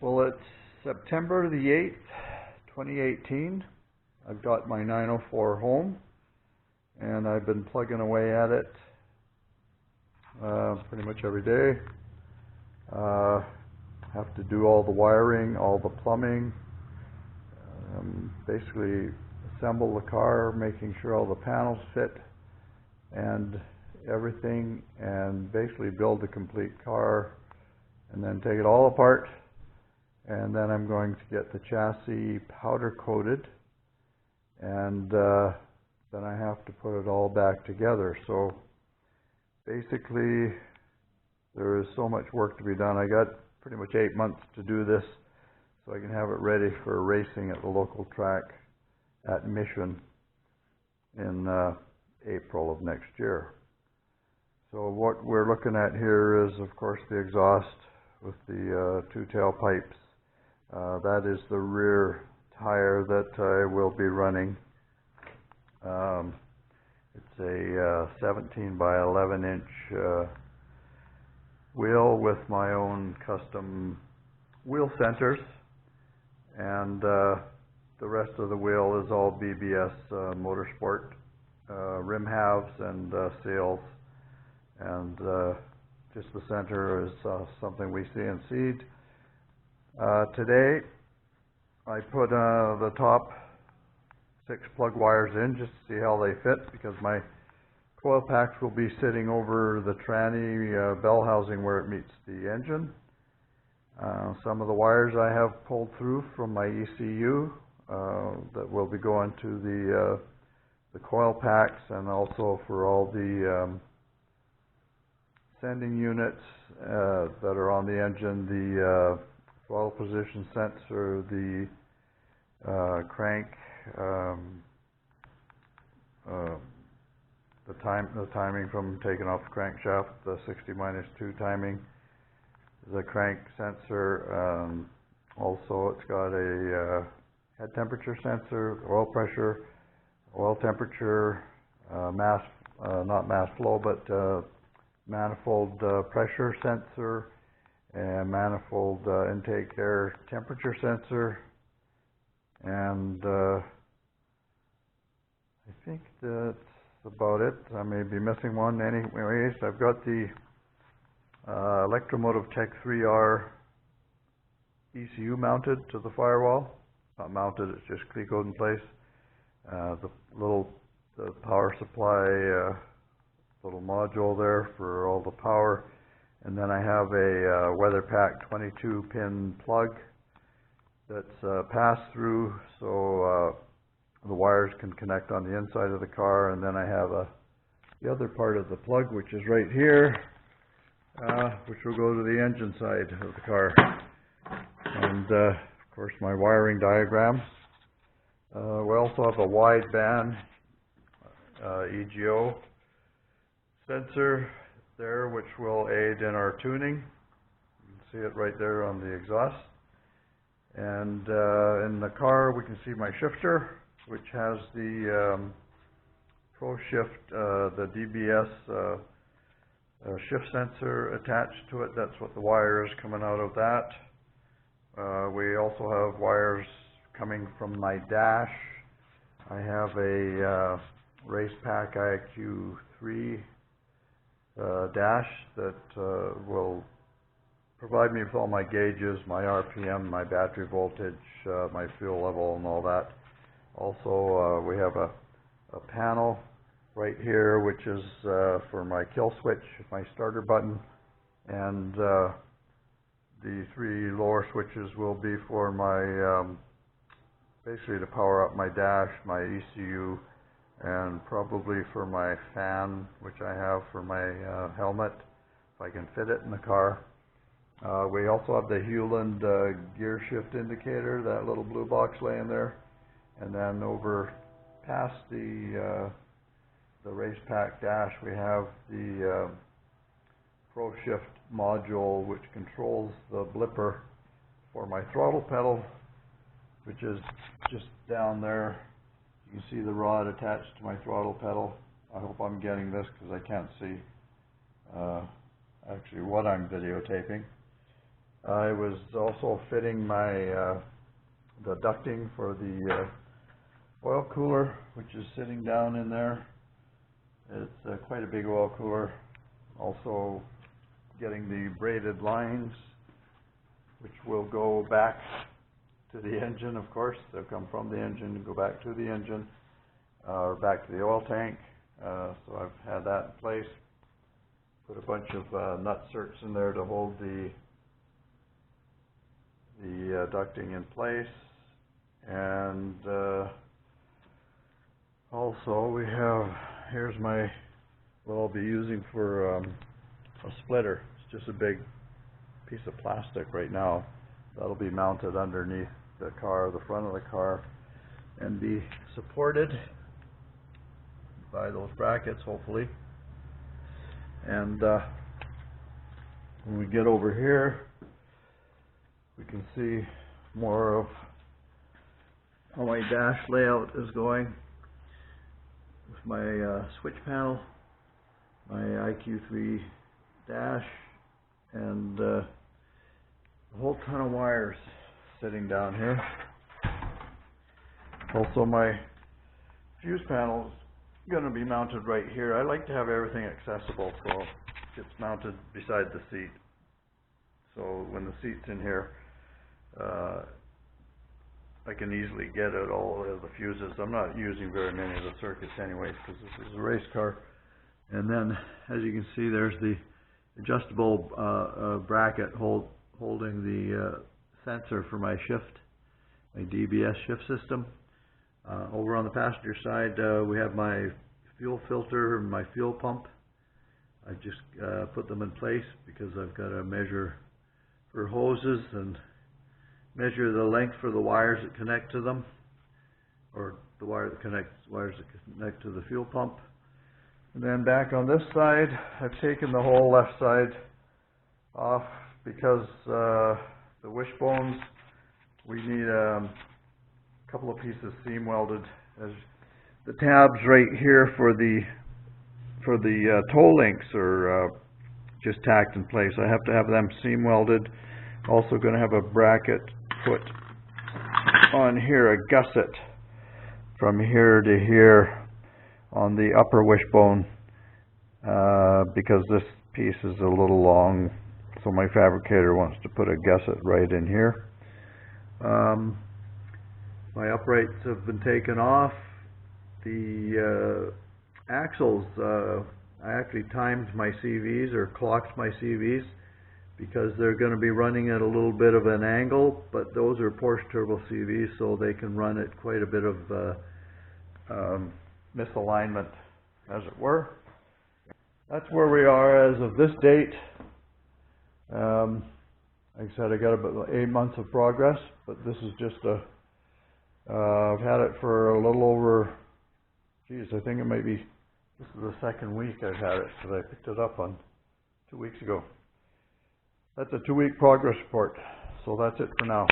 Well, it's September the 8th, 2018. I've got my 904 home, and I've been plugging away at it pretty much every day. Have to do all the wiring, all the plumbing, basically assemble the car, making sure all the panels fit and everything, and basically build a complete car, and then take it all apart, and then I'm going to get the chassis powder coated, and then I have to put it all back together. So basically there is so much work to be done. I got pretty much 8 months to do this so I can have it ready for racing at the local track at Mission in April of next year. So what we're looking at here is, of course, the exhaust with the two tailpipes. That is the rear tire that I will be running. It's a 17 by 11 inch wheel with my own custom wheel centers, and the rest of the wheel is all BBS Motorsport rim halves and sails, and just the center is something we CNC'd. Today I put the top 6 plug wires in just to see how they fit, because my coil packs will be sitting over the tranny bell housing where it meets the engine. Some of the wires I have pulled through from my ECU that will be going to the coil packs, and also for all the sending units that are on the engine, the throttle position sensor, the crank, the timing from taking off the crankshaft, the 60-2 timing, the crank sensor. Also, it's got a head temperature sensor, oil pressure, oil temperature, not mass flow, but manifold pressure sensor, and manifold intake air temperature sensor, and I think that's about it. I may be missing one. Anyways, I've got the Electromotive Tech 3R ECU mounted to the firewall. Not mounted, it's just clecoed in place. The power supply little module there for all the power, and then I have a WeatherPack 22-pin plug that's pass through, so the wires can connect on the inside of the car. And then I have the other part of the plug, which is right here, which will go to the engine side of the car. And of course, my wiring diagram. We also have a wideband EGO sensor there, which will aid in our tuning. You can see it right there on the exhaust. And in the car, we can see my shifter, which has the Pro Shift, the DBS shift sensor attached to it. That's what the wire is coming out of that. We also have wires coming from my dash. I have a Racepack IQ3 dash that will provide me with all my gauges, my RPM, my battery voltage, my fuel level, and all that. Also, we have a panel right here, which is for my kill switch, my starter button, and the 3 lower switches will be for my, basically to power up my dash, my ECU, and probably for my fan, which I have for my helmet, if I can fit it in the car. We also have the Hewland gear shift indicator, that little blue box laying there. And then over past the Racepack dash, we have the Pro Shift module, which controls the blipper for my throttle pedal, which is just down there. You can see the rod attached to my throttle pedal. I hope I'm getting this, because I can't see actually what I'm videotaping. I was also fitting my the ducting for the oil cooler, which is sitting down in there. It's quite a big oil cooler. Also getting the braided lines, which will go back to the engine, of course. They'll come from the engine and go back to the engine, or back to the oil tank. So I've had that in place. Put a bunch of nut certs in there to hold the ducting in place. And also we have, here's what I'll be using for a splitter. It's just a big piece of plastic right now. That'll be mounted underneath the car, the front of the car, and be supported by those brackets, hopefully. And when we get over here, we can see more of how my dash layout is going with my switch panel, my IQ3 dash, and a whole ton of wires sitting down here. Also, my fuse panel is going to be mounted right here. I like to have everything accessible, so it's mounted beside the seat. So when the seat's in here, I can easily get at all of the fuses. I'm not using very many of the circuits anyways, because this is a race car. And then, as you can see, there's the adjustable bracket holding the sensor for my shift, my DBS shift system. Over on the passenger side, we have my fuel filter and my fuel pump. I just put them in place because I've got to measure for hoses and measure the length for the wires that connect to them, or the wires that connect to the fuel pump. And then back on this side, I've taken the whole left side off because the wishbones, we need a couple of pieces seam welded. As the tabs right here for the toe links are just tacked in place. I have to have them seam welded. Also going to have a bracket put on here, a gusset from here to here on the upper wishbone, because this piece is a little long, so my fabricator wants to put a gusset right in here. My uprights have been taken off. The axles, I actually timed my CVs, or clocked my CVs, because they're going to be running at a little bit of an angle, but those are Porsche turbo CVs, so they can run at quite a bit of misalignment, as it were. That's where we are as of this date. Like I said, I got about 8 months of progress, but this is just I've had it for a little over, I think it might be, this is the second week I've had it, because I picked it up on 2 weeks ago. That's a 2-week progress report, so that's it for now.